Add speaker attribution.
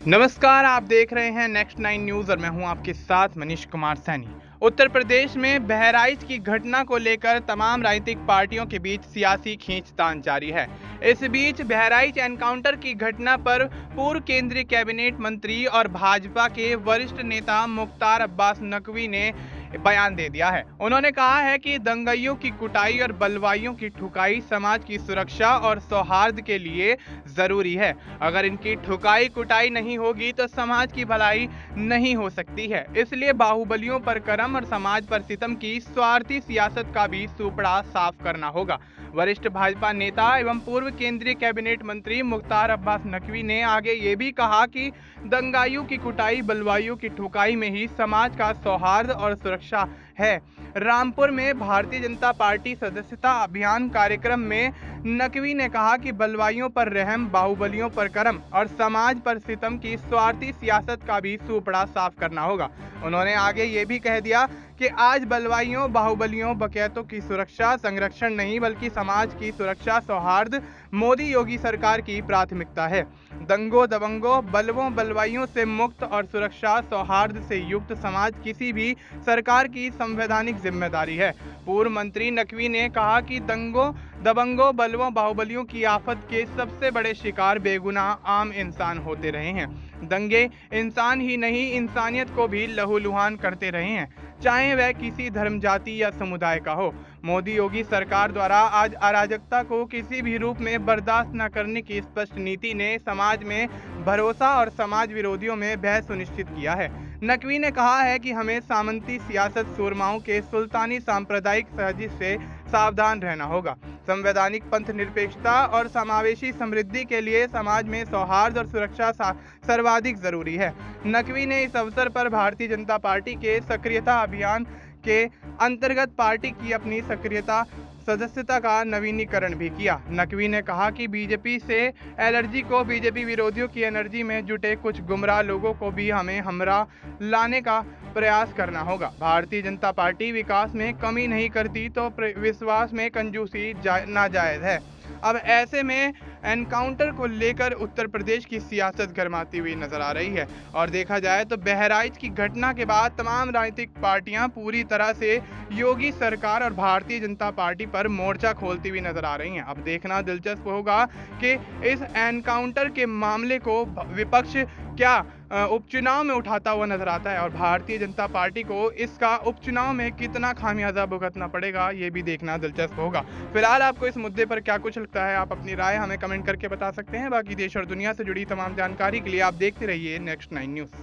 Speaker 1: नमस्कार, आप देख रहे हैं नेक्स्ट 9 न्यूज़ और मैं हूं आपके साथ मनीष कुमार सैनी। उत्तर प्रदेश में बहराइच की घटना को लेकर तमाम राजनीतिक पार्टियों के बीच सियासी खींचतान जारी है। इस बीच बहराइच एनकाउंटर की घटना पर पूर्व केंद्रीय कैबिनेट मंत्री और भाजपा के वरिष्ठ नेता मुख्तार अब्बास नकवी ने बयान दे दिया है। उन्होंने कहा है कि दंगाइयों की कुटाई और बलवाइयों की ठुकाई समाज की सुरक्षा और सौहार्द के लिए जरूरी है। अगर इनकी ठुकाई कुटाई नहीं होगी तो समाज की भलाई नहीं हो सकती है। इसलिए बाहुबलियों पर करम और समाज पर सितम की स्वार्थी सियासत का भी सूपड़ा साफ करना होगा। वरिष्ठ भाजपा नेता एवं पूर्व केंद्रीय कैबिनेट मंत्री मुख्तार अब्बास नकवी ने आगे ये भी कहा कि दंगाइयों की कुटाई बलवाइयों की ठुकाई में ही समाज का सौहार्द और सुरक्षा है। रामपुर में भारतीय जनता पार्टी सदस्यता अभियान कार्यक्रम में नकवी ने कहा कि बलवाइयों पर रहम, बाहुबलियों पर करम और समाज पर सितम की स्वार्थी सियासत का भी सूपड़ा साफ करना होगा। उन्होंने आगे ये भी कह दिया कि आज बलवाइयों, बाहुबलियों, बकैतों की सुरक्षा संरक्षण नहीं बल्कि समाज की सुरक्षा सौहार्द मोदी योगी सरकार की प्राथमिकता है। दंगों दबंगों, बलवों बलवाइयों से मुक्त और सुरक्षा सौहार्द से युक्त समाज किसी भी सरकार की संवैधानिक जिम्मेदारी है। पूर्व मंत्री नकवी ने कहा कि दंगों दबंगों, बलवों, बाहुबलियों की आफत के सबसे बड़े शिकार बेगुनाह आम इंसान होते रहे हैं। दंगे इंसान ही नहीं इंसानियत को भी लहूलुहान करते रहे हैं, चाहे वह किसी धर्म, जाति या समुदाय का हो। मोदी योगी सरकार द्वारा आज अराजकता को किसी भी रूप में बर्दाश्त न करने की स्पष्ट नीति ने समाज में भरोसा और समाज विरोधियों में भय सुनिश्चित किया है। नकवी ने कहा है कि हमें सामंती सियासत सुरमाओं के सुल्तानी सांप्रदायिक साजिश से सावधान रहना होगा। संवैधानिक पंथ निरपेक्षता और समावेशी समृद्धि के लिए समाज में सौहार्द और सुरक्षा सर्वाधिक जरूरी है। नकवी ने इस अवसर पर भारतीय जनता पार्टी के सक्रियता अभियान के अंतर्गत पार्टी की अपनी सक्रियता सदस्यता का नवीनीकरण भी किया। नकवी ने कहा कि बीजेपी से एलर्जी को बीजेपी विरोधियों की एनर्जी में जुटे कुछ गुमराह लोगों को भी हमें हमरा लाने का प्रयास करना होगा। भारतीय जनता पार्टी विकास में कमी नहीं करती तो विश्वास में कंजूसी नाजायज है। अब ऐसे में एनकाउंटर को लेकर उत्तर प्रदेश की सियासत गरमाती हुई नजर आ रही है और देखा जाए तो बहराइच की घटना के बाद तमाम राजनीतिक पार्टियां पूरी तरह से योगी सरकार और भारतीय जनता पार्टी पर मोर्चा खोलती हुई नजर आ रही हैं। अब देखना दिलचस्प होगा कि इस एनकाउंटर के मामले को विपक्ष क्या उपचुनाव में उठाता हुआ नजर आता है और भारतीय जनता पार्टी को इसका उपचुनाव में कितना खामियाजा भुगतना पड़ेगा, ये भी देखना दिलचस्प होगा। फिलहाल आपको इस मुद्दे पर क्या कुछ लगता है, आप अपनी राय हमें कमेंट करके बता सकते हैं। बाकी देश और दुनिया से जुड़ी तमाम जानकारी के लिए आप देखते रहिए नेक्स्ट 9 न्यूज़।